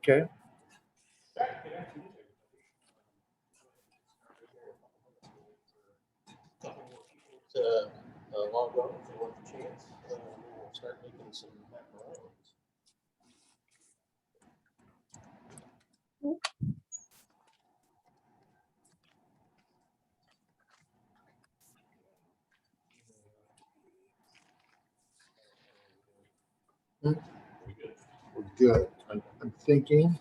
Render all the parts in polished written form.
Okay. Log on if they want the chance. We'll start making some macarons. We're good. I'm thinking.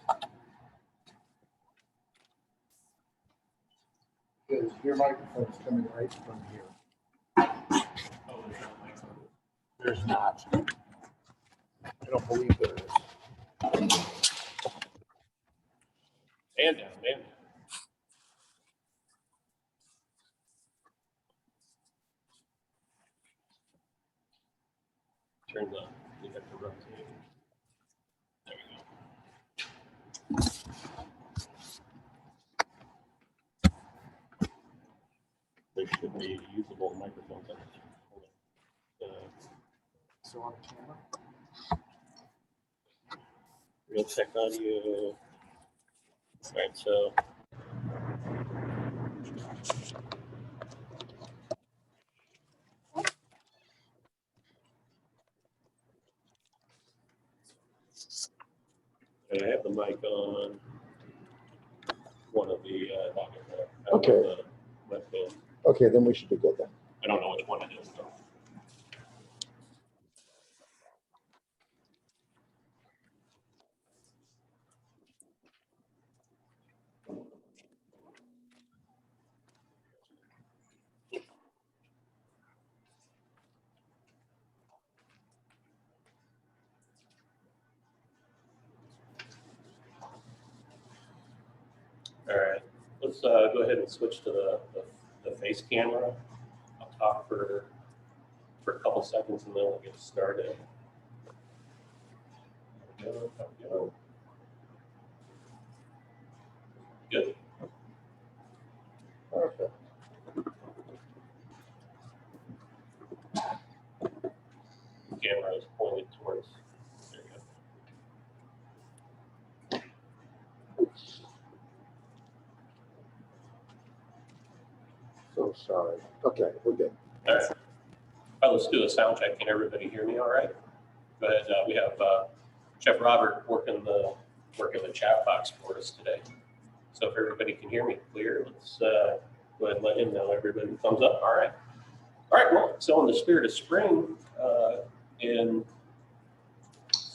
Because your microphone's coming right from here. Oh, there's not a microphone. There's not. I don't believe there is. Man down, man down. Turns on. You have to rotate. There we go. There should be usable microphones on this. So on the camera? Real tech audio. All right, so. I have the mic on one of the Okay. webcam. Okay, then we should be good then. I don't know which one it is though. All right, let's go ahead and switch to the face camera. I'll talk for a couple seconds and then we'll get started. Go. Good. Perfect. The camera is pointed towards. There you go. So sorry. Okay, we're good. All right. All right, let's do a sound check. Can everybody hear me all right? Go ahead. We have Chef Robert working the chat box for us today. So if everybody can hear me clear, let's go ahead and let him know. Everybody thumbs up. All right. All right. Well, so in the spirit of spring in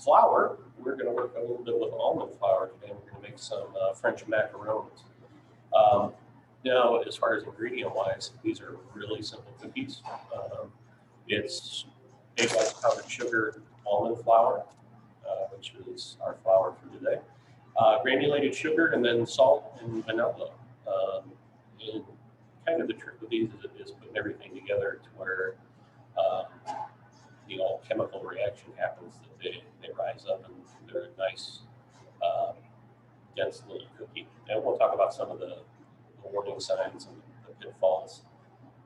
flour, we're going to work a little bit with almond flour today. We're going to make some French macarons. Now, as far as ingredient-wise, these are really simple cookies. It's egg whites, powdered sugar, almond flour, which is our flour for today, granulated sugar, and then salt and vanilla. And kind of the trick with these is putting everything together to where the all chemical reaction happens, that they rise up and they're a nice, dense little cookie. And we'll talk about some of the warning signs and the pitfalls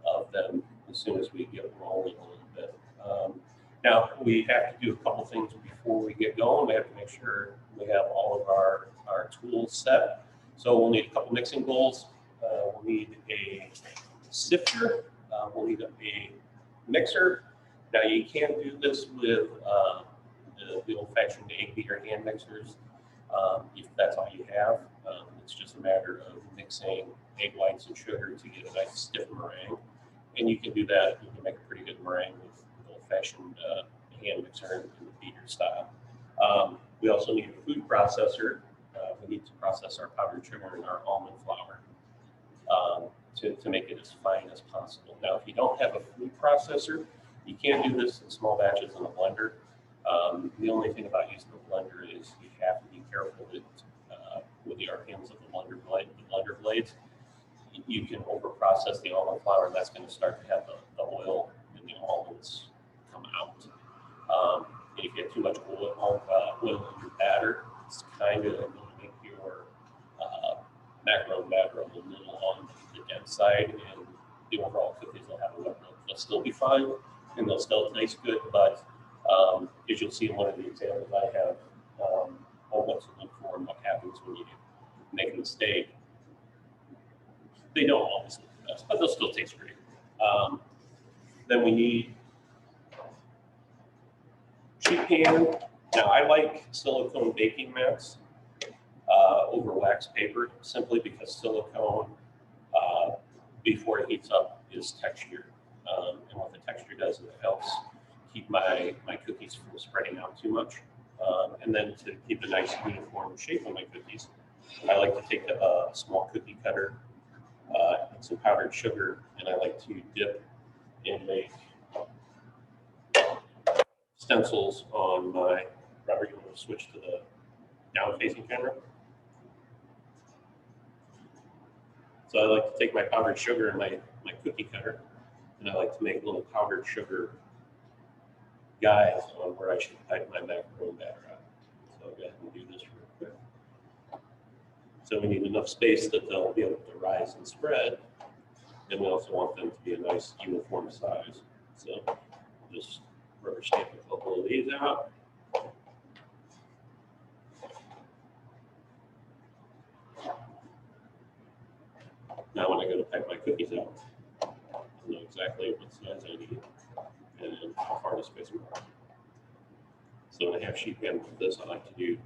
of them as soon as we get rolling a little bit. Now, we have to do a couple things before we get going. We have to make sure we have all of our tools set. So we'll need a couple mixing bowls. We'll need a sifter. We'll need a mixer. Now, you can do this with the old-fashioned egg beater hand mixers if that's all you have. It's just a matter of mixing egg whites and sugar to get a nice stiff meringue. And you can do that. You can make a pretty good meringue with old-fashioned hand mixer in the beater style. We also need a food processor. We need to process our powdered sugar and our almond flour to make it as fine as possible. Now, if you don't have a food processor, you can do this in small batches in a blender. The only thing about using the blender is you have to be careful that with the RPMs of the blender blades, you can overprocess the almond flour, and that's going to start to have the oil in the almonds come out. And if you have too much oil in your batter, it's kind of going to make your macaron batter a little on the dense side, and the overall cookies will have a wet milk. They'll still be fine, and they'll still taste good, but as you'll see in one of the examples I have, what to look for and what happens when you make a mistake. They don't always look the best, but they'll still taste great. Then we need sheet pan. Now I like silicone baking mats over wax paper simply because silicone, before it heats up, is texture. And what the texture does is it helps keep my cookies from spreading out too much. And then to keep a nice uniform shape on my cookies, I like to take a small cookie cutter and some powdered sugar, and I like to dip and make stencils on my, Robert, you want to switch to the down-facing camera? So I like to take my powdered sugar and my cookie cutter, and I like to make little powdered sugar guides on where I should pipe my macaron batter out. So I'll go ahead and do this real quick. So we need enough space that they'll be able to rise and spread, and we also want them to be a nice uniform size. So just rubber stamp a couple of these out. Now when I go to pipe my cookies out, I know exactly what size I need and how far to space them are. So when I have sheet pan with this, I like to do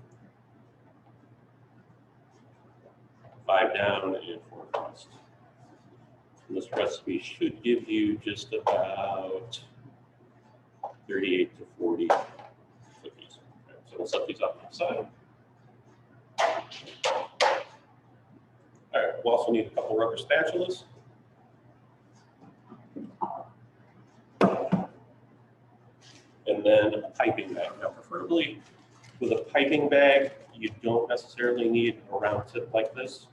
5 down and 4 across. And this recipe should give you just about 38 to 40 cookies. Okay, so we'll set these off to the side. All right, we'll also need a couple rubber spatulas. And then a piping bag. Now, preferably with a piping bag, you don't necessarily need a round tip like this.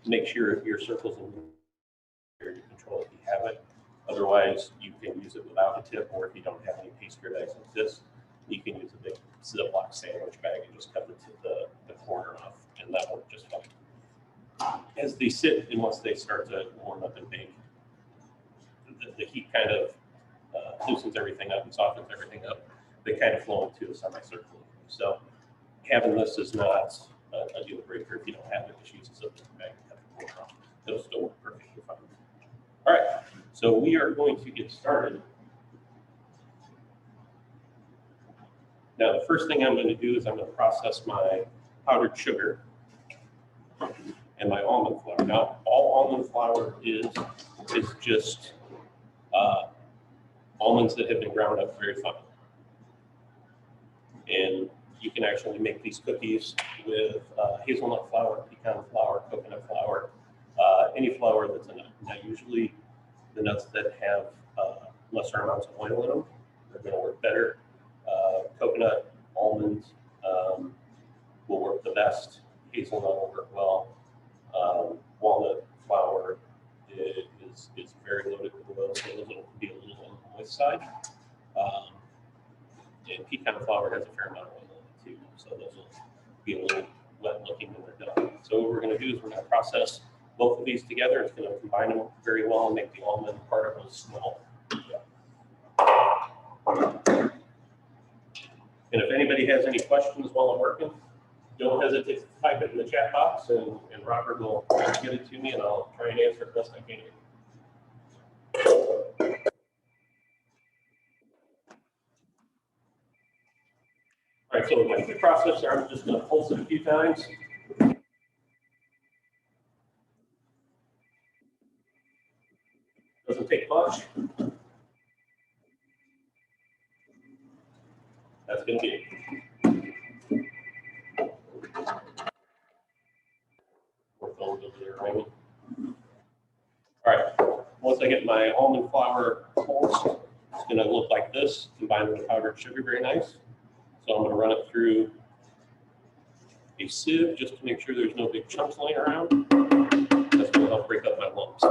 Make sure your circles in your control if you have it. Otherwise, you can use it without a tip, or if you don't have any pastry bags like this, you can use a big Ziploc sandwich bag and just cut the corner off, and that will work just fine. As they sit and once they start to warm up and bake, the heat kind of loosens everything up and softens everything up. They kind of flow into a semicircle. So having this is not a deal breaker. If you don't have it, just use a Ziploc bag and cut the corner off. It'll still work perfectly fine. All right, so we are going to get started. Now, the first thing I'm going to do is I'm going to process my powdered sugar and my almond flour. Now, all almond flour is just almonds that have been ground up very fine. And you can actually make these cookies with hazelnut flour, pecan flour, coconut flour, any flour that's a nut. Now, usually the nuts that have lesser amounts of oil in them are going to work better. Coconut, almonds will work the best. Hazelnut will work well. Walnut flour is very loaded with oil, so those will be a little on the moist side. And pecan flour has a fair amount of oil in it too, so those will be a little wet looking when they're done. So what we're going to do is we're going to process both of these together. It's going to combine them very well and make the almond particles small. And if anybody has any questions while I'm working, don't hesitate to type it in the chat box, and Robert will get it to me, and I'll try and answer it best I can. All right, so with my food processor, I'm just going to pulse it a few times. Doesn't take much. That's going to be it. All right, once I get my almond flour pulsed, it's going to look like this, combined with powdered sugar, very nice. So I'm going to run it through a sieve just to make sure there's no big chunks laying around. That's going to help break up my lumps.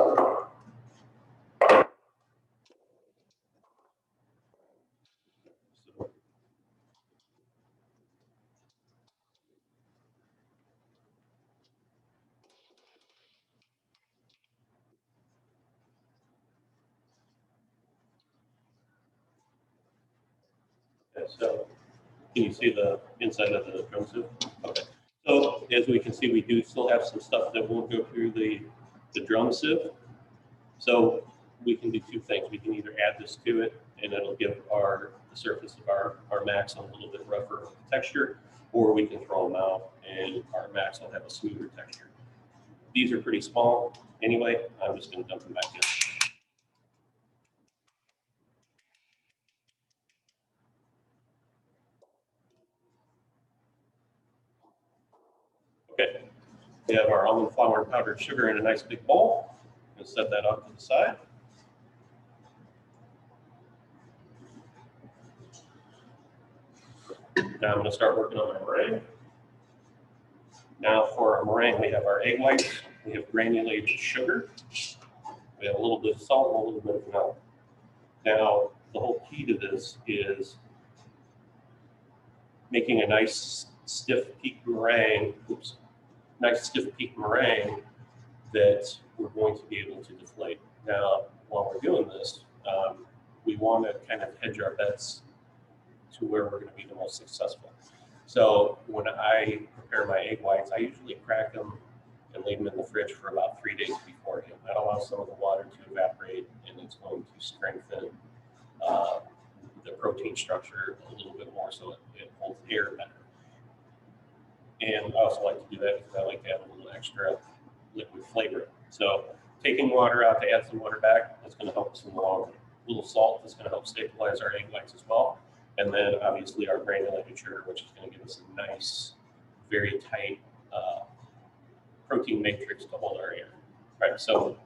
So can you see the inside of the drum sieve? Okay. So as we can see, we do still have some stuff that won't go through the drum sieve. So we can do two things. We can either add this to it and it'll give the surface of our mats a little bit rougher texture, or we can throw them out and our mats will have a smoother texture. These are pretty small anyway. I'm just going to dump them back in. Okay, we have our almond flour and powdered sugar in a nice big bowl. I'm going to set that off to the side. Now I'm going to start working on my meringue. Now for our meringue, we have our egg whites, we have granulated sugar, we have a little bit of salt, and a little bit of milk. Now the whole key to this is making a nice stiff peak meringue. Nice stiff peak meringue that we're going to be able to deflate. Now, while we're doing this, we want to kind of hedge our bets to where we're going to be the most successful. So when I prepare my egg whites, I usually crack them and leave them in the fridge for about 3 days beforehand. That allows some of the water to evaporate, and it's going to strengthen the protein structure a little bit more, so it holds air better. And I also like to do that because I like to add a little extra liquid flavor. So taking water out to add some water back, that's going to help us in the long run. A little salt is going to help stabilize our egg whites as well. And then obviously our granulated sugar, which is going to give us a nice, very tight protein matrix to hold our air. Right, so.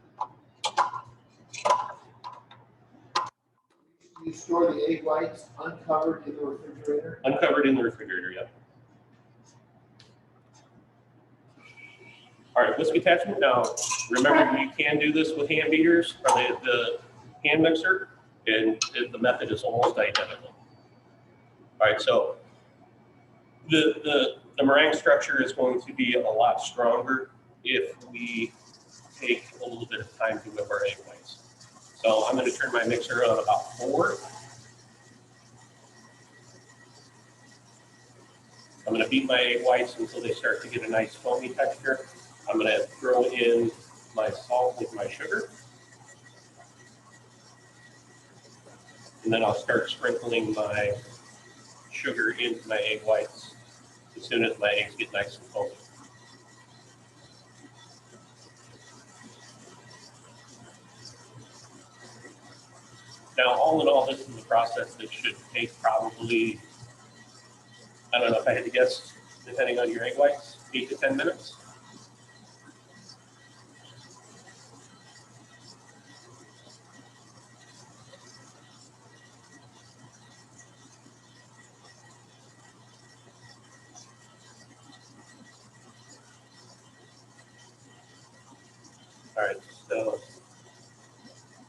You store the egg whites uncovered in the refrigerator? Uncovered in the refrigerator, yeah. All right, whisk attachment. Now, remember you can do this with hand beaters or the hand mixer, and the method is almost identical. All right, so the meringue structure is going to be a lot stronger if we take a little bit of time to whip our egg whites. So I'm going to turn my mixer on about 4. I'm going to beat my egg whites until they start to get a nice foamy texture. I'm going to throw in my salt with my sugar. And then I'll start sprinkling my sugar into my egg whites as soon as my eggs get nice and foamy. Now, all in all, this is a process that should take probably, I don't know if I had to guess, depending on your egg whites, 8 to 10 minutes. All right, so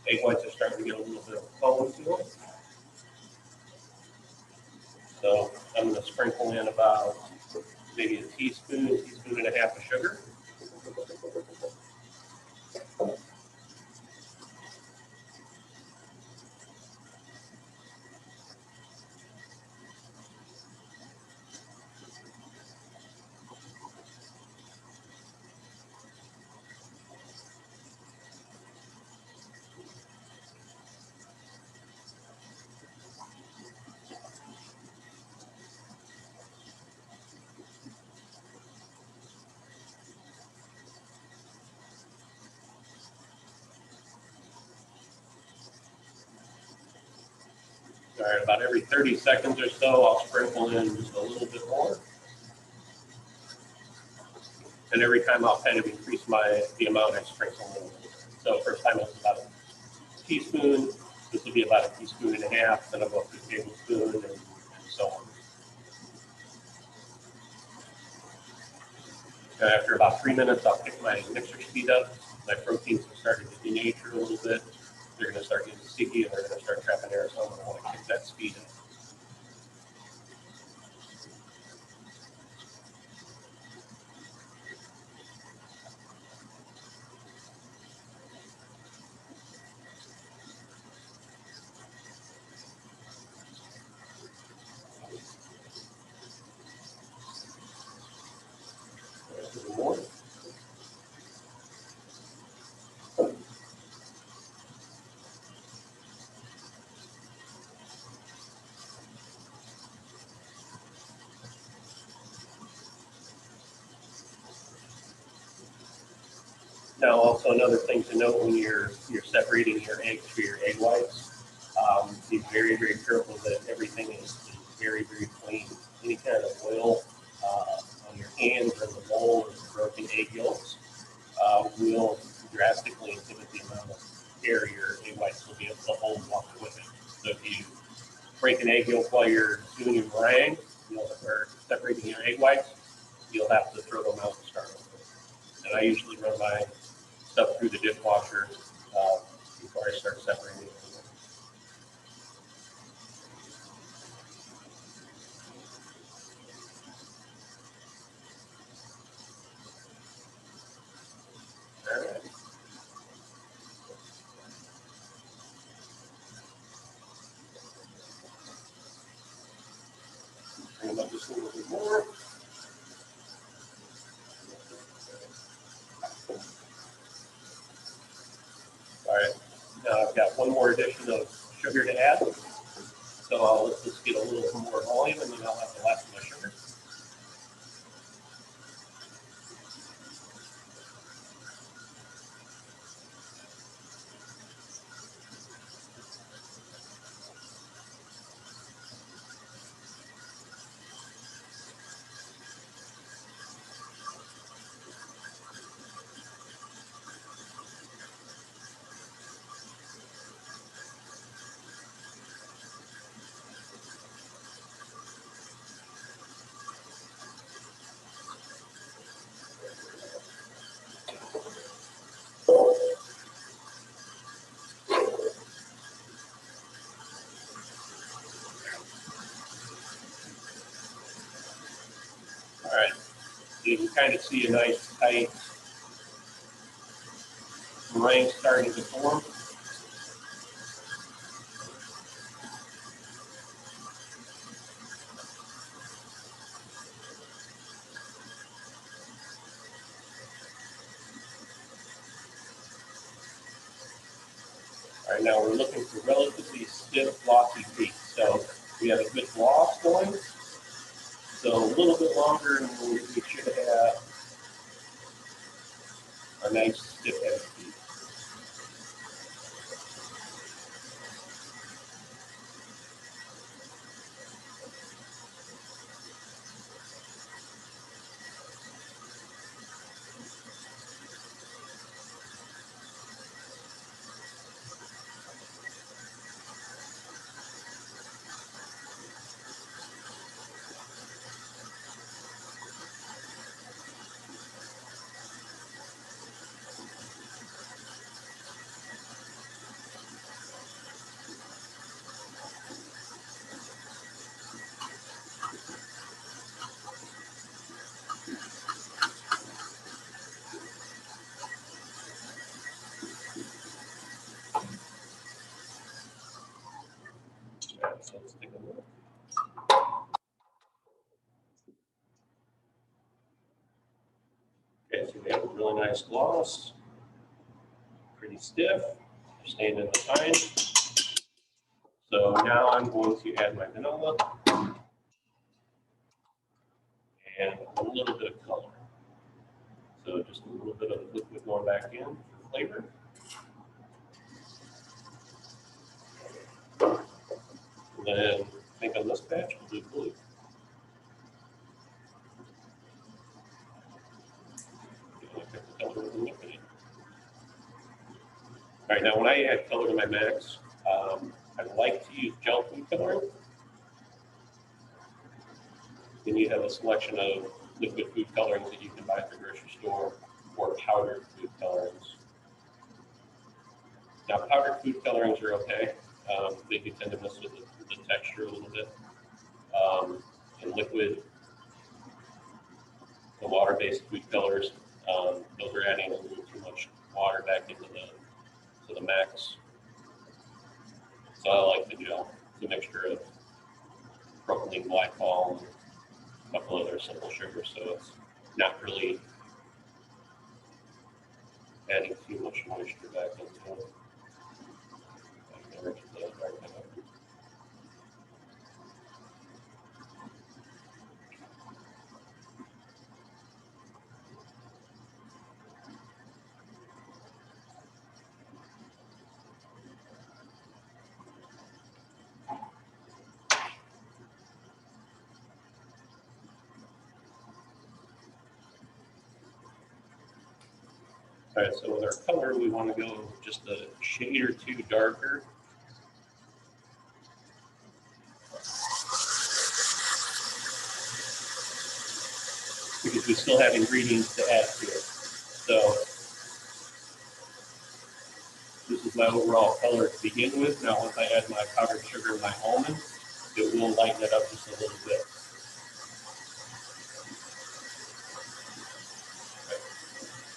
egg whites are starting to get a little bit of foam to them. So I'm going to sprinkle in about maybe a teaspoon and a half of sugar. All right, about every 30 seconds or so, I'll sprinkle in just a little bit more. And every time I'll kind of increase the amount I sprinkle in. So first time it's about a teaspoon, this will be about a teaspoon and a half, then I'll go up to a tablespoon, and so on. And after about 3 minutes, I'll pick my mixer speed up. My proteins have started to denature a little bit. They're going to start getting sticky, and they're going to start trapping air, so I'm going to want to kick that speed up. Now, also another thing to note when you're separating your eggs for your egg whites, be very, very careful that everything is very, very clean. Any kind of oil on your hands or in the bowl of broken egg yolks will drastically inhibit the amount of air your egg whites will be able to hold while they're with it. So if you break an egg yolk while you're doing your meringue, or separating your egg whites, you'll have to throw them out to start with. And I usually run my stuff through the dishwasher before I start separating it. All right. Bring them up just a little bit more. All right. Now I've got one more addition of sugar to add. So let's just get a little more volume, and then I'll have the last of my sugar. All right. You can kind of see a nice tight meringue starting to form. All right, now we're looking for relatively stiff, glossy feet. So we have a good gloss going. So a little bit longer, and we should have a nice stiff heavy feet. All right, so let's take a look. Okay, so we have a really nice gloss, pretty stiff, staying in the time. So now I'm going to add my vanilla and a little bit of color. So just a little bit of liquid going back in for flavor. And then I think on this batch we'll do blue. All right, now when I add color to my mix, I like to use gel food coloring. Then you have a selection of liquid food colorings that you can buy at the grocery store, or powdered food colorings. Now, powdered food colorings are okay. They do tend to mess with the texture a little bit. And liquid, the water-based food colors, those are adding a little too much water back into the mix. So I like the gel. It's a mixture of propylene glycol and a couple other simple sugars, so it's not really adding too much moisture back into it. All right, so with our color, we want to go just a shade or two darker. Because we still have ingredients to add to it. So this is my overall color to begin with. Now once I add my powdered sugar and my almond, it will lighten it up just a little bit.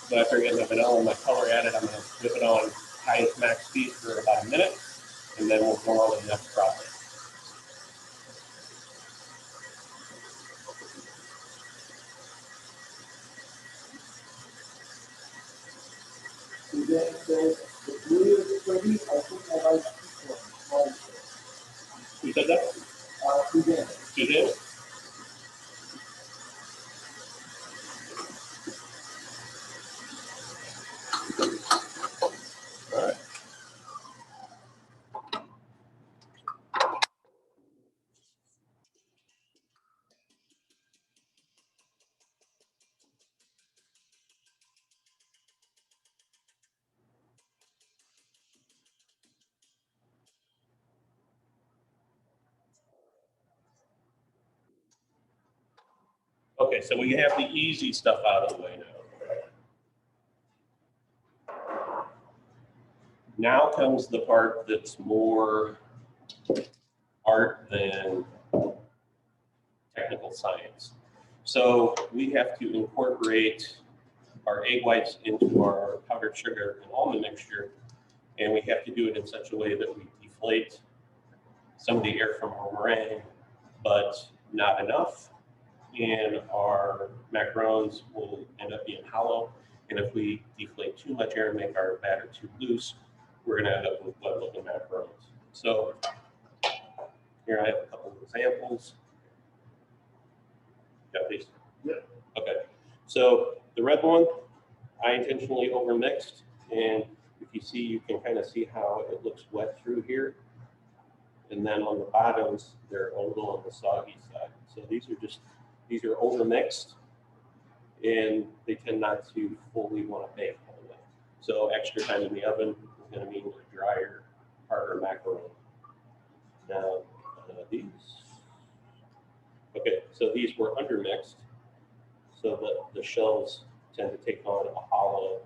So after getting the vanilla and my color added, I'm going to whip it on highest max speed for about a minute, and then we'll go on to the next process. And then the blue is ready. I think I like this one. Who said that? Suzanne. Suzanne? All right. Okay, so we have the easy stuff out of the way now. Now comes the part that's more art than technical science. So we have to incorporate our egg whites into our powdered sugar and almond mixture, and we have to do it in such a way that we deflate some of the air from our meringue, but not enough, and our macarons will end up being hollow. And if we deflate too much air and make our batter too loose, we're going to end up with wet-looking macarons. So here I have a couple of examples. Got these? Yep. Okay. So the red one, I intentionally overmixed, and if you see, you can kind of see how it looks wet through here. And then on the bottoms, they're a little on the soggy side. So these are overmixed, and they tend not to fully want to bake all the way. So extra time in the oven is going to mean a drier, harder macaron. Now these, okay, so these were undermixed, so that the shells tend to take on a hollow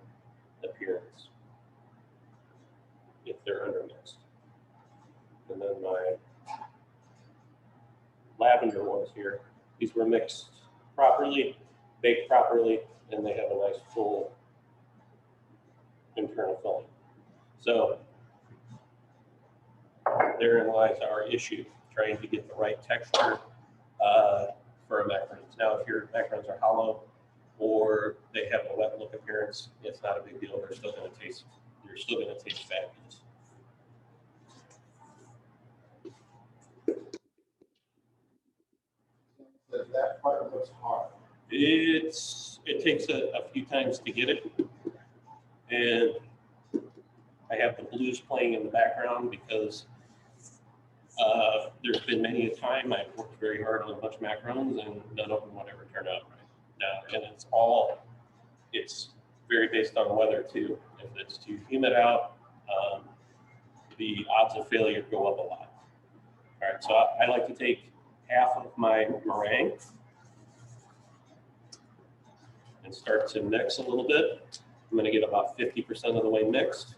appearance if they're undermixed. And then my lavender ones here, these were mixed properly, baked properly, and they have a nice full internal filling. So therein lies our issue, trying to get the right texture for a macarons. Now, if your macarons are hollow or they have a wet look appearance, it's not a big deal. They're still going to taste fabulous. That part looks hard. It takes a few times to get it, and I have the blues playing in the background because there's been many a time I've worked very hard on a bunch of macarons and none of them would ever turn out right. Now, and it's very based on weather too. If it's too humid out, the odds of failure go up a lot. All right, so I like to take half of my meringue and start to mix a little bit. I'm going to get about 50% of the way mixed.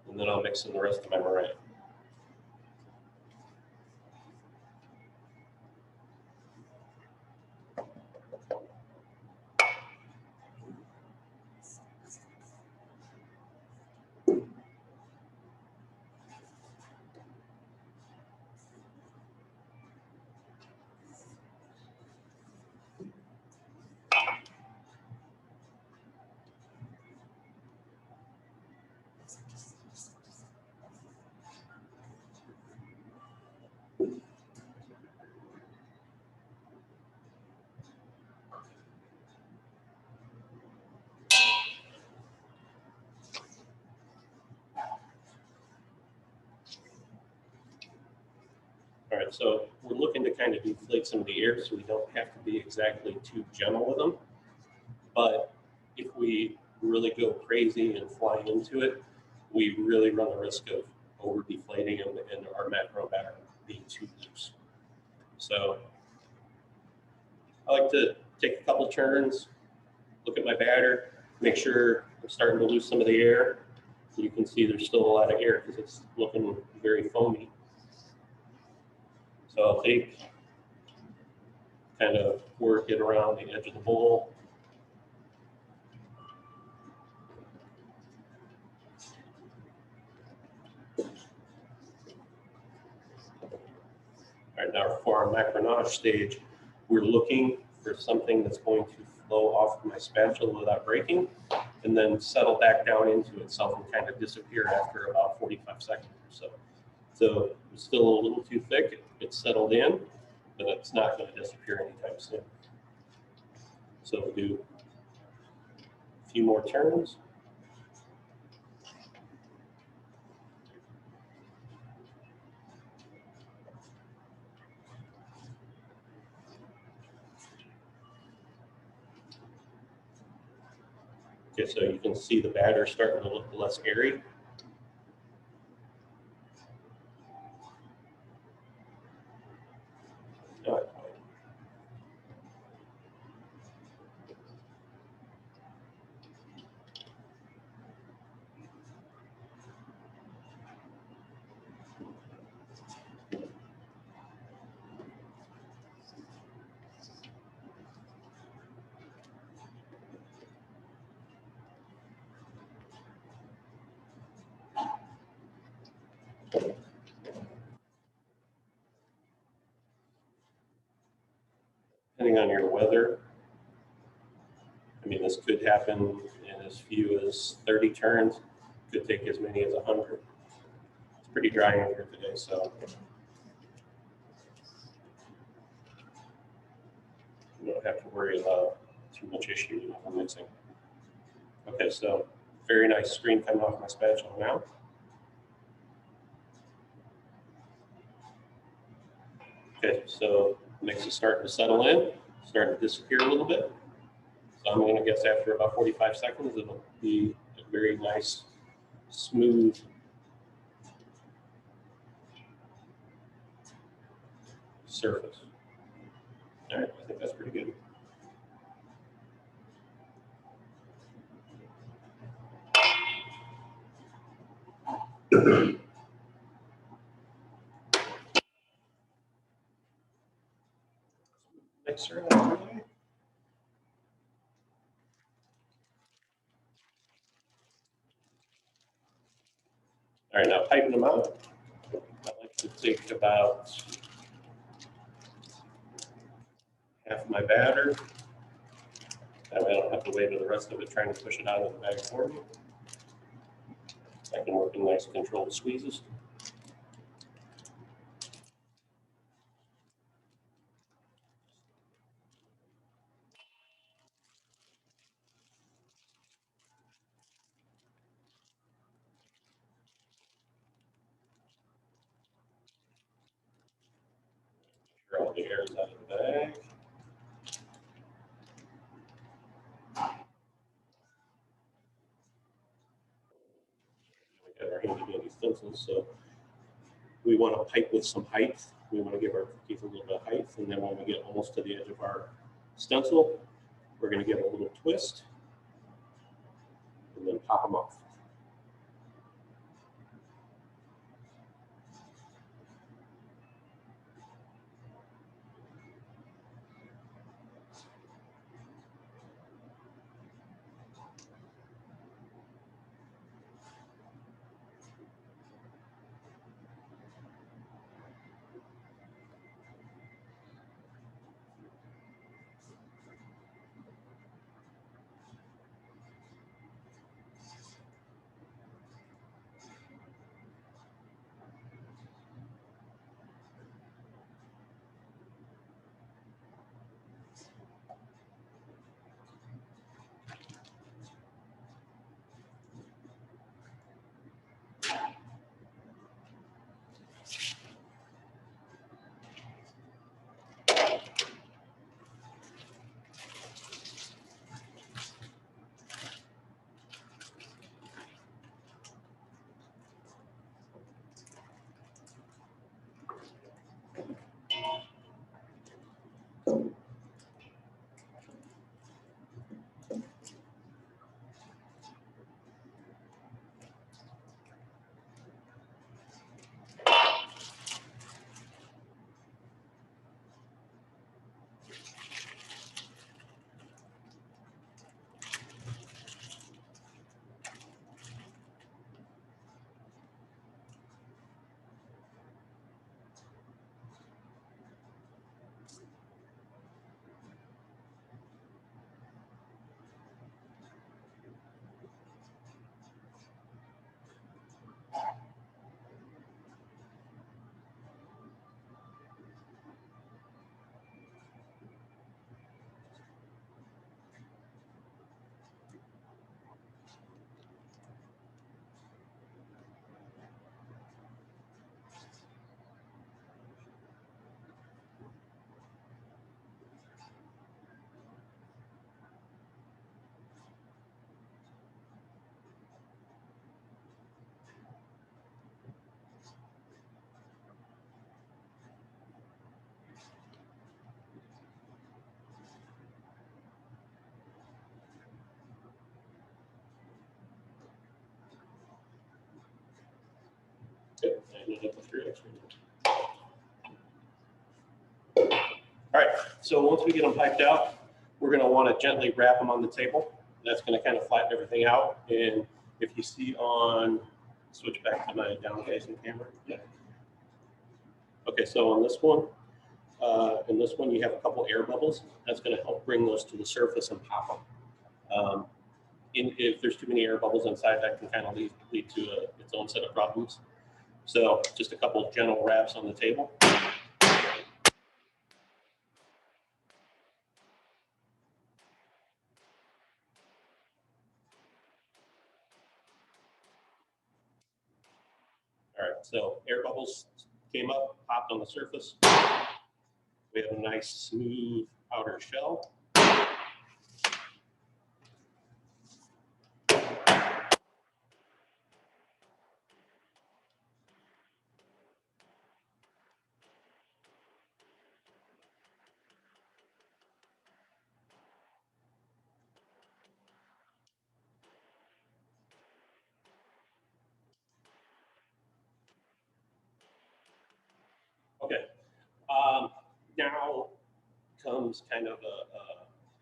And then I'll mix in the rest of my meringue. All right, so we're looking to kind of deflate some of the air so we don't have to be exactly too gentle with them. But if we really go crazy and fly into it, we really run the risk of over deflating them and our macaron batter being too loose. So I like to take a couple turns, look at my batter, make sure I'm starting to lose some of the air. So you can see there's still a lot of air because it's looking very foamy. So I'll take, kind of work it around the edge of the bowl. All right, now for our Micronaut stage, we're looking for something that's going to flow off of my spatula without breaking, and then settle back down into itself and kind of disappear after about 45 seconds or so. So it's still a little too thick, it's settled in, but it's not going to disappear anytime soon. So we'll do a few more turns. Okay, so you can see the batter starting to look less airy. Not quite. Depending on your weather, I mean, this could happen in as few as 30 turns, could take as many as 100. It's pretty dry in here today, so you don't have to worry about too much issue with mixing. Okay, so very nice stream coming off my spatula now. Okay, so mix is starting to settle in, starting to disappear a little bit. So I'm going to guess after about 45 seconds, it'll be a very nice, smooth surface. All right, I think that's pretty good. Mixer out of the way. All right, now piping them out. I like to take about half my batter. That way I don't have to wait for the rest of it trying to push it out of the bag for me. I can work in nice controlled squeezes. Sure all the air is out of the bag. We got our handy dandy stencils, so we want to pipe with some height. We want to give our cookies a little bit of height, and then when we get almost to the edge of our stencil, we're going to give it a little twist, and then pop them off. ended up with 3 extra. All right, so once we get them piped out, we're going to want to gently wrap them on the table. That's going to kind of flatten everything out. And if you see on, switch back to my down facing camera. Yeah. Okay, so on this one, you have a couple air bubbles. That's going to help bring those to the surface and pop them. If there's too many air bubbles inside, that can kind of lead to its own set of problems. So just a couple of gentle wraps on the table. All right, so air bubbles came up, popped on the surface. We have a nice smooth outer shell. Okay, now comes kind of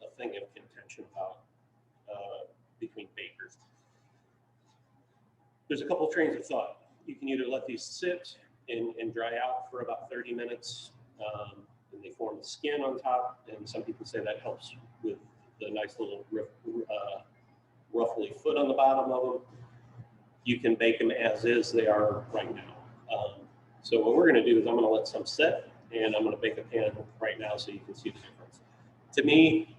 a thing of contention about between bakers. There's a couple of trains of thought. You can either let these sit and dry out for about 30 minutes, and they form the skin on top, and some people say that helps with the nice little ruffly foot on the bottom of them. You can bake them as is, they are right now. So what we're going to do is I'm going to let some set, and I'm going to bake a pan right now so you can see the difference. To me,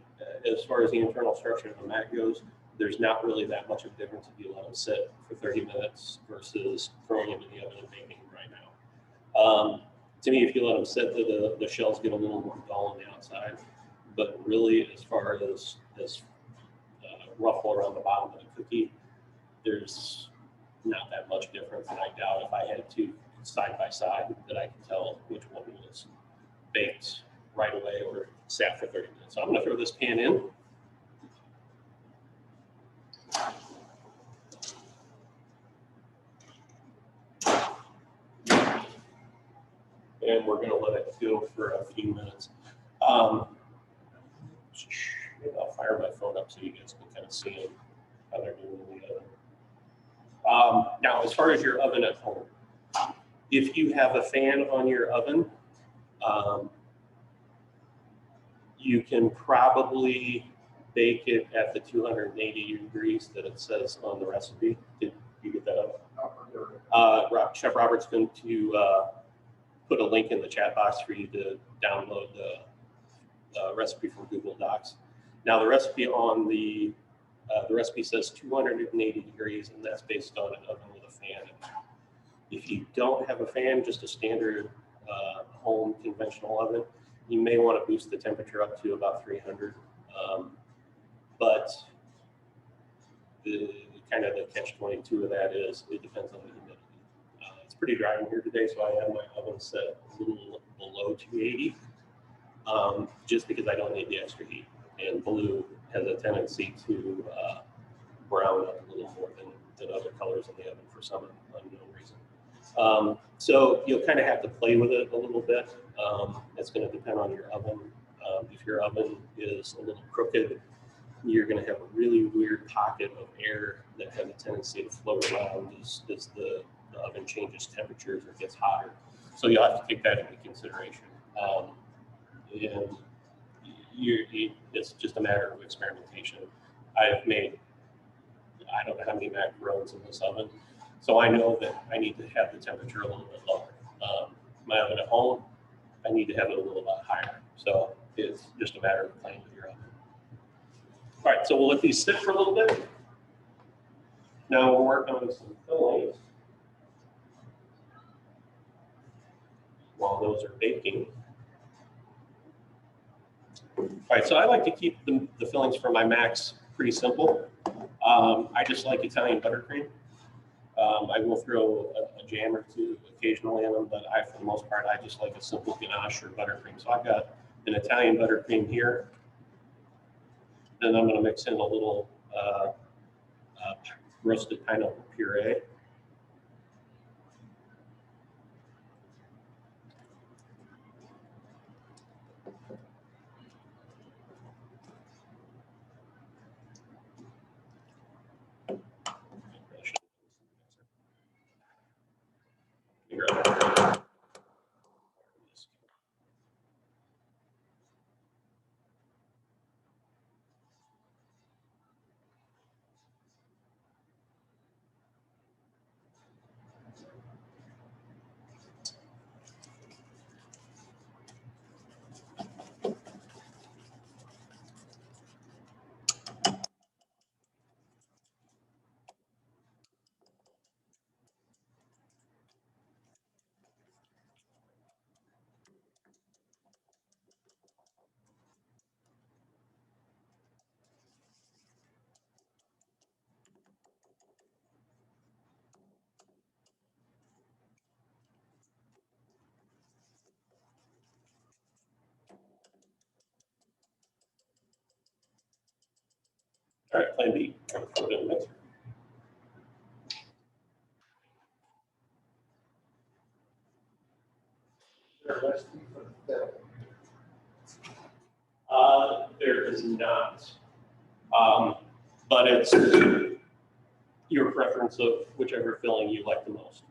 as far as the internal structure of the mat goes, there's not really that much of a difference if you let them sit for 30 minutes versus throwing them in the oven and baking them right now. To me, if you let them sit, the shells get a little more dull on the outside, but really as far as ruffle around the bottom of the cookie, there's not that much difference, and I doubt if I had two side by side that I can tell which one was baked right away or sat for 30 minutes. So I'm going to throw this pan in. And we're going to let it go for a few minutes. Maybe I'll fire my phone up so you guys can kind of see how they're doing in the oven. Now, as far as your oven at home, if you have a fan on your oven, you can probably bake it at the 280 degrees that it says on the recipe. Did you get that up? Chef Robert's going to put a link in the chat box for you to download the recipe from Google Docs. Now the recipe on the recipe says 280 degrees, and that's based on an oven with a fan. If you don't have a fan, just a standard home conventional oven, you may want to boost the temperature up to about 300. But the kind of the catch-22 of that is it depends on the humidity. It's pretty dry in here today, so I have my oven set a little below 280, just because I don't need the extra heat. And blue has a tendency to brown up a little more than other colors in the oven for some unknown reason. So you'll kind of have to play with it a little bit. It's going to depend on your oven. If your oven is a little crooked, you're going to have a really weird pocket of air that has a tendency to float around as the oven changes temperatures or gets hotter. So you'll have to take that into consideration. And it's just a matter of experimentation. I've made, I don't know how many macarons in this oven, so I know that I need to have the temperature a little bit lower. My oven at home, I need to have it a little bit higher. So it's just a matter of playing with your oven. All right, so we'll let these sit for a little bit. Now we'll work on some fillings while those are baking. All right, so I like to keep the fillings for my macs pretty simple. I just like Italian buttercream. I will throw a jam or two occasionally in them, but for the most part, I just like a simple ganache or buttercream. So I've got an Italian buttercream here. Then I'm going to mix in a little roasted pineapple puree. All right, plan B. Throw it in the mixer. There is not, but it's your preference of whichever filling you like the most.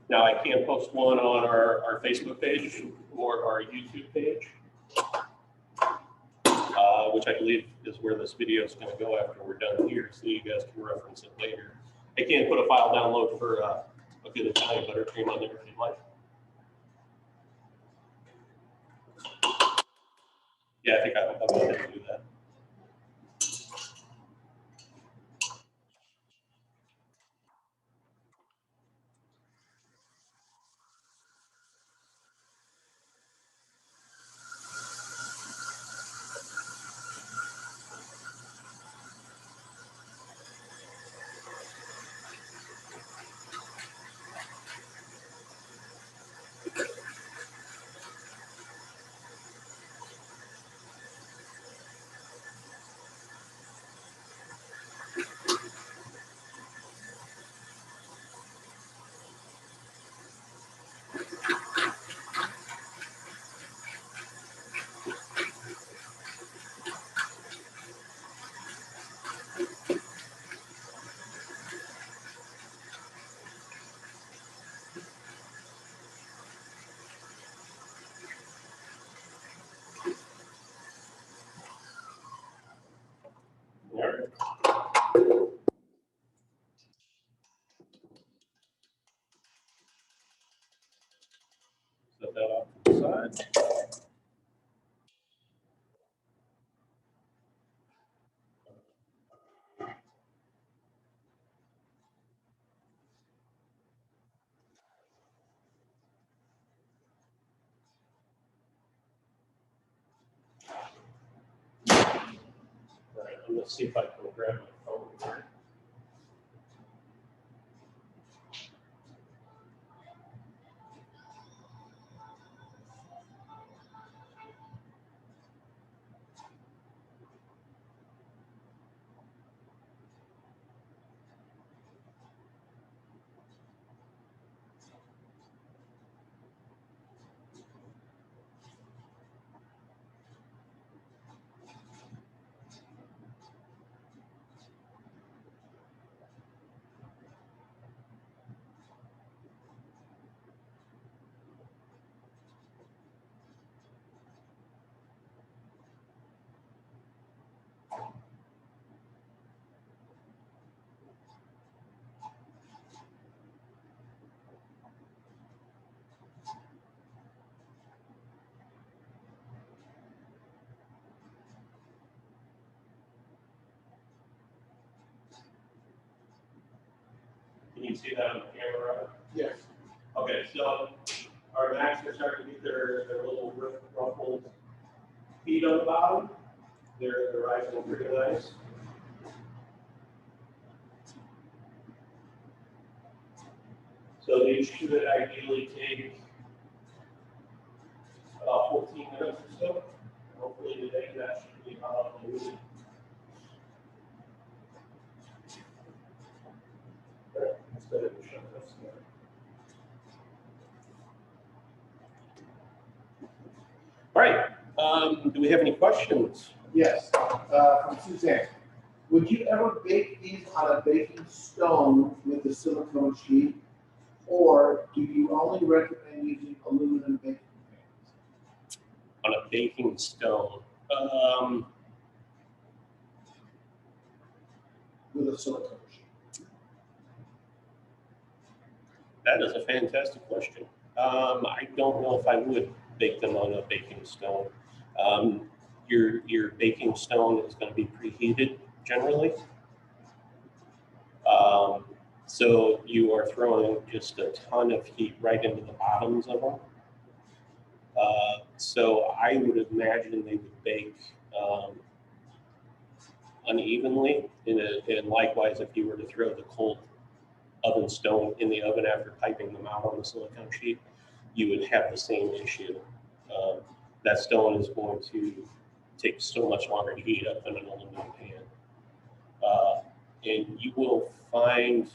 Now I can post one on our Facebook page or our YouTube page, which I believe is where this video is going to go after we're done here, so you guys can reference it later. I can put a file download for a good Italian buttercream on there if you'd like. Yeah, I think I'll go ahead and do that. All right. Set that off to the side. All right, I'm going to see if I can grab my phone here. Can you see that on the camera? Yes. Okay, so our Macs are starting to get their little ruffled feet on the bottom. They're rising pretty nice. So these should ideally take about 14 minutes or so. Hopefully today that should be about a minute. Instead of shut this down. All right, do we have any questions? Yes, from Suzanne. Would you ever bake these on a baking stone with a silicone sheet? Or do you only recommend using aluminum baking pans? On a baking stone. With a silicone sheet. That is a fantastic question. I don't know if I would bake them on a baking stone. Your baking stone is going to be preheated generally. So you are throwing just a ton of heat right into the bottoms of them. So I would imagine they would bake unevenly, and likewise, if you were to throw the cold oven stone in the oven after piping them out on the silicone sheet, you would have the same issue. That stone is going to take so much longer to heat up than an aluminum pan. And you will find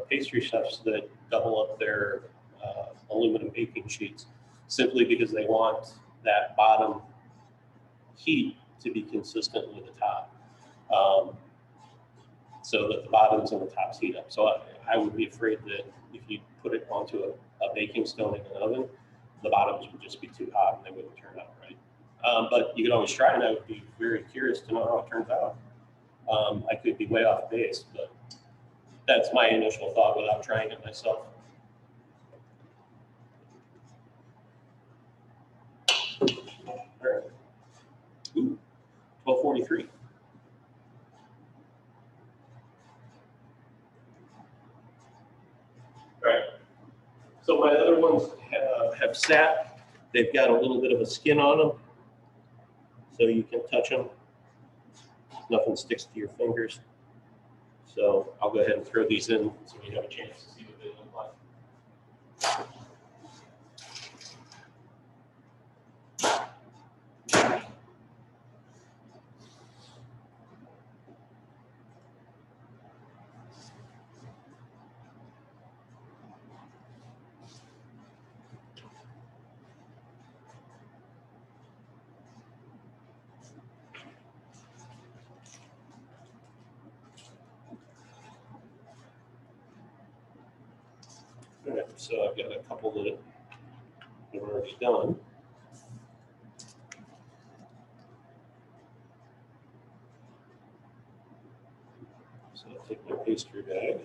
pastry chefs that double up their aluminum baking sheets simply because they want that bottom heat to be consistent with the top, so that the bottoms and the tops heat up. So I would be afraid that if you put it onto a baking stone in an oven, the bottoms would just be too hot and they wouldn't turn out right. But you could always try, and I would be very curious to know how it turns out. I could be way off base, but that's my initial thought without trying it myself. All right. Ooh, 1243. All right. So my other ones have sat. They've got a little bit of a skin on them, so you can touch them. Nothing sticks to your fingers. So I'll go ahead and throw these in so you have a chance to see what they look like. All right, so I've got a couple that I've already done. So I'll take my pastry bag.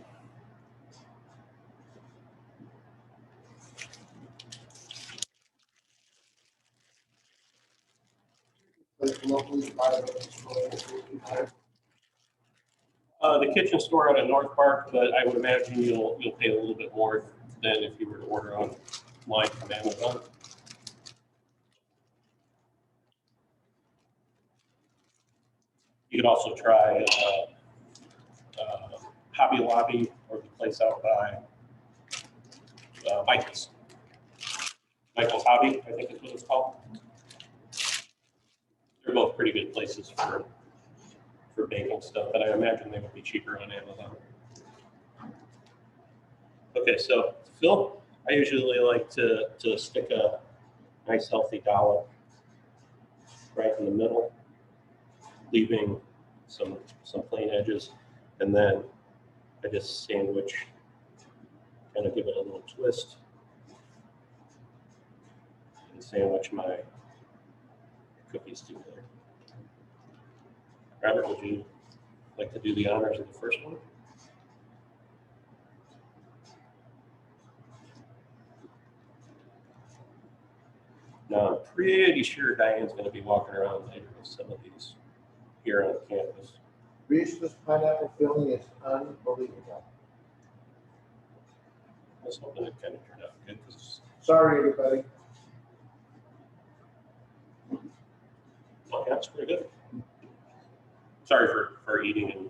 Like locally buy The kitchen store out at North Park, but I would imagine you'll pay a little bit more than if you were to order online from Amazon. You could also try Hobby Lobby or the place out by Michael's. Michael's Hobby, I think is what it's called. They're both pretty good places for baking stuff, but I imagine they would be cheaper on Amazon. Okay, so to fill, I usually like to stick a nice healthy dollop right in the middle, leaving some plain edges, and then I just sandwich, kind of give it a little twist, and sandwich my cookies together. Robert, would you like to do the honors of the first one? Now, I'm pretty sure Diane's going to be walking around later with some of these here on campus. Reese's pineapple filling is unbelievable. I was hoping it kind of turned out good. Sorry, everybody. Well, yeah, it's pretty good. Sorry for eating and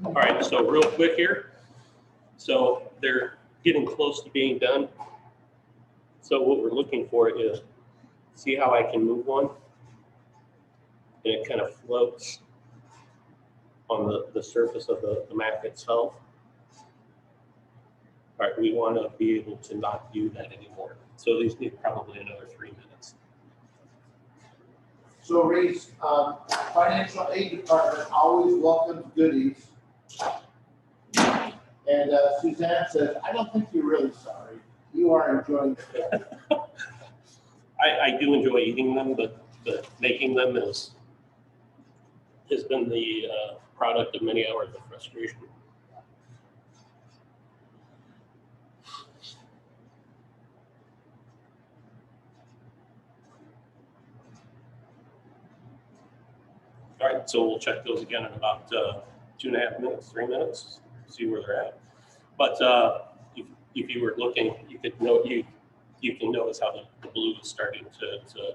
all right, so real quick here. So they're getting close to being done. So what we're looking for is, see how I can move one? And it kind of floats on the surface of the mat itself. All right, we want to be able to not do that anymore. So these need probably another 3 minutes. So Reese, financial aid department always welcomes goodies. And Suzanne says, I don't think you're really sorry. You are enjoying it. I do enjoy eating them, but making them has been the product of many hours of frustration. All right, so we'll check those again in about 2.5 minutes, 3 minutes, see where they're at. But if you were looking, you could you can notice how the blue is starting to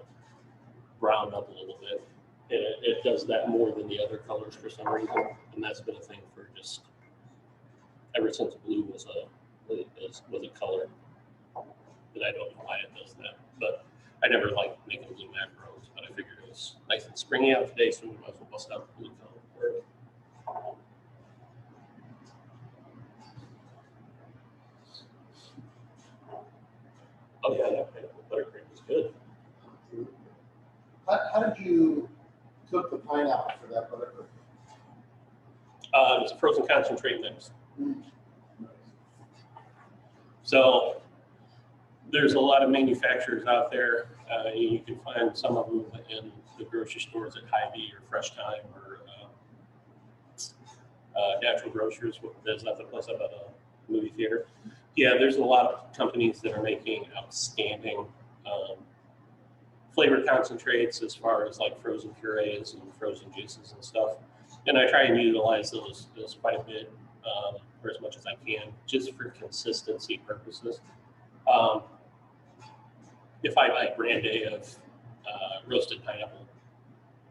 brown up a little bit. And it does that more than the other colors for some reason, and that's been a thing for just ever since blue was a color. And I don't know why it does that, but I never liked making blue macarons. But I figured it was nice and springy out today, so we might as well bust out the blue color for it. Oh yeah, that buttercream is good. How did you cook the pineapple for that buttercream? It's a frozen concentrate mix. Mm. So there's a lot of manufacturers out there. You can find some of them in the grocery stores at Hy-Vee or Fresh Time or Natural Grocers. There's not the place up at a movie theater. Yeah, there's a lot of companies that are making outstanding flavor concentrates as far as like frozen purees and frozen juices and stuff. And I try and utilize those quite a bit, or as much as I can, just for consistency purposes. If I buy brand A of roasted pineapple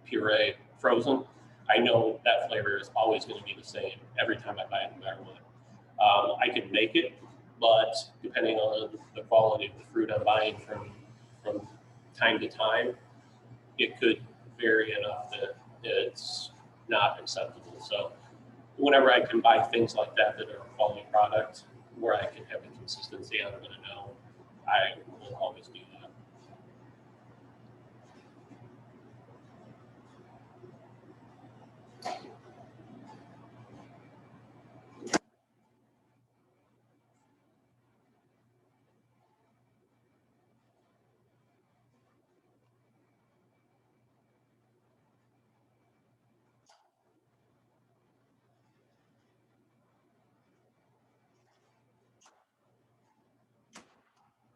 puree frozen, I know that flavor is always going to be the same every time I buy it, no matter what. I can make it, but depending on the quality of the fruit I'm buying from time to time, it could vary enough that it's not acceptable. So whenever I can buy things like that that are a quality product, where I can have the consistency I'm going to know, I will always do that.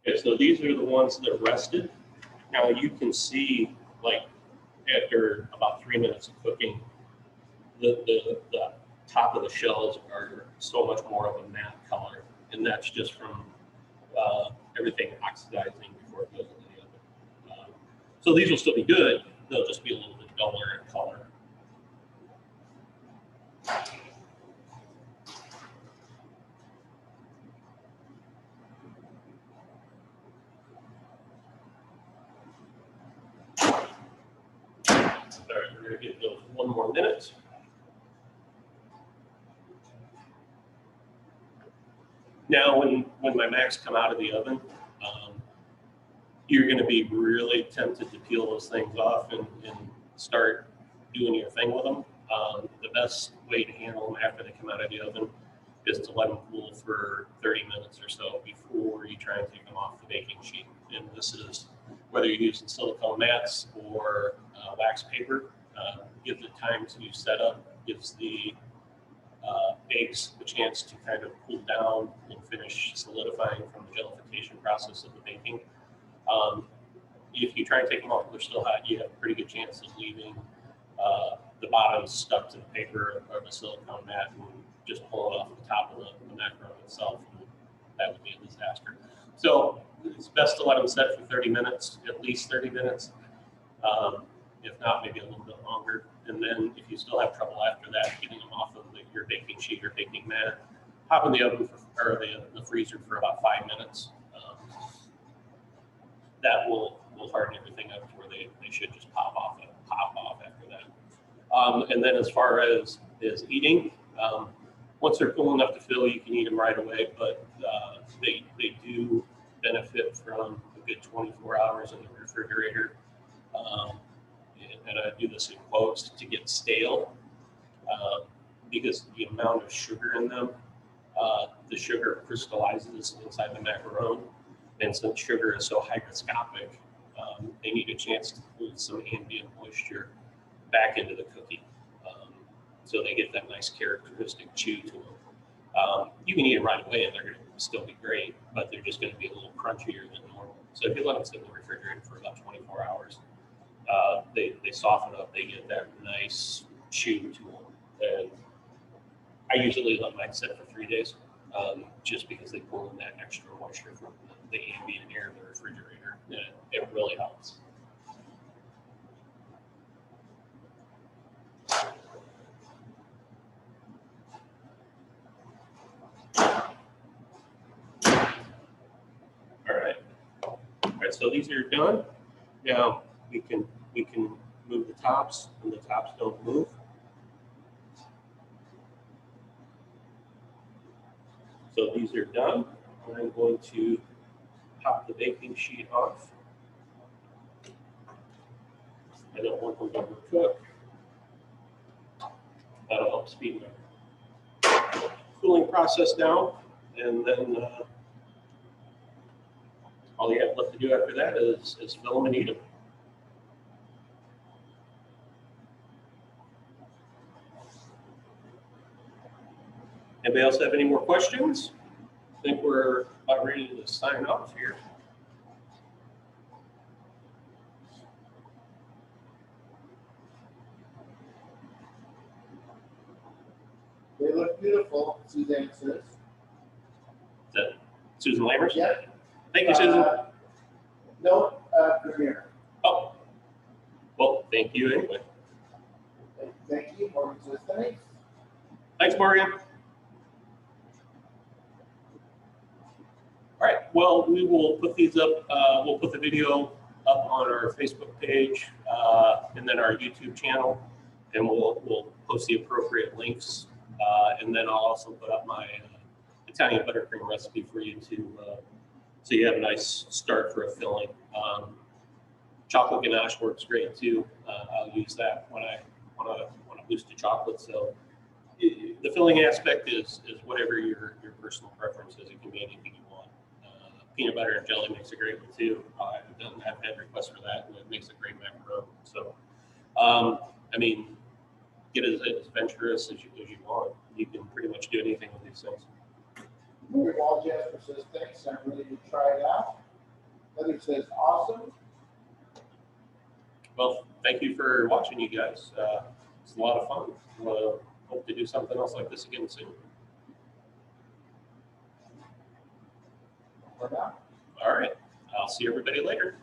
Okay, so these are the ones that rested. Now you can see, like, after about 3 minutes of cooking, the top of the shells are so much more of a matte color, and that's just from everything oxidizing before it goes into the oven. So these will still be good, they'll just be a little bit duller in color. All right, we're going to give those 1 more minute. Now, when my Macs come out of the oven, you're going to be really tempted to peel those things off and start doing your thing with them. The best way to handle them after they come out of the oven is to let them cool for 30 minutes or so before you try and take them off the baking sheet. And this is whether you're using silicone mats or wax paper. Gives it time to set up, gives the bakes a chance to kind of cool down and finish solidifying from the gelification process of the baking. If you try and take them off, they're still hot, you have a pretty good chance of leaving the bottom stuck to the paper or the silicone mat and just pull it off the top of the macaron itself. And that would be a disaster. So it's best to let them set for 30 minutes, at least 30 minutes. If not, maybe a little bit longer. And then if you still have trouble after that, getting them off of your baking sheet or baking mat, hop in the oven or the freezer for about 5 minutes. That will harden everything up to where they should just pop off after that. And then as far as eating, once they're cool enough to fill, you can eat them right away, but they do benefit from a good 24 hours in the refrigerator. And I do this in quotes, to get stale, because the amount of sugar in them, the sugar crystallizes inside the macaron, and since sugar is so hygroscopic, they need a chance to pull some ambient moisture back into the cookie, so they get that nice characteristic chew to them. You can eat them right away and they're going to still be great, but they're just going to be a little crunchier than normal. So if you let them sit in the refrigerator for about 24 hours, they soften up, they get that nice chew to them, and I usually let mine sit for 3 days, just because they pull in that extra moisture from the ambient air in the refrigerator. It really helps. All right, so these are done. Now we can move the tops, and the tops don't move. So these are done. I'm going to pop the baking sheet off. I don't want them to overcook. That'll help speed the cooling process down, and then all you have left to do after that is fill them and eat them. Anybody else have any more questions? I think we're about ready to sign off here. They look beautiful, Suzanne says. Is that Susan Lammers? Yep. Thank you, Susan. No, Premier. Oh, well, thank you anyway. Thank you, Morgan says thanks. Thanks, Morgan. All right, well, we will put these up. We'll put the video up on our Facebook page and then our YouTube channel, and we'll post the appropriate links. And then I'll also put up my Italian buttercream recipe for you so you have a nice start for a filling. Chocolate ganache works great too. I'll use that when I want to boost the chocolate. So the filling aspect is whatever your personal preference is. It can be anything you want. Peanut butter and jelly makes a great one too. I've had requests for that, and it makes a great macaron. So, I mean, get as adventurous as you want. You can pretty much do anything with these things. Mary Wall Jasper says thanks. I'm ready to try it out. Heather says awesome. Well, thank you for watching, you guys. It's a lot of fun. We'll hope to do something else like this again soon. For now. All right. I'll see everybody later.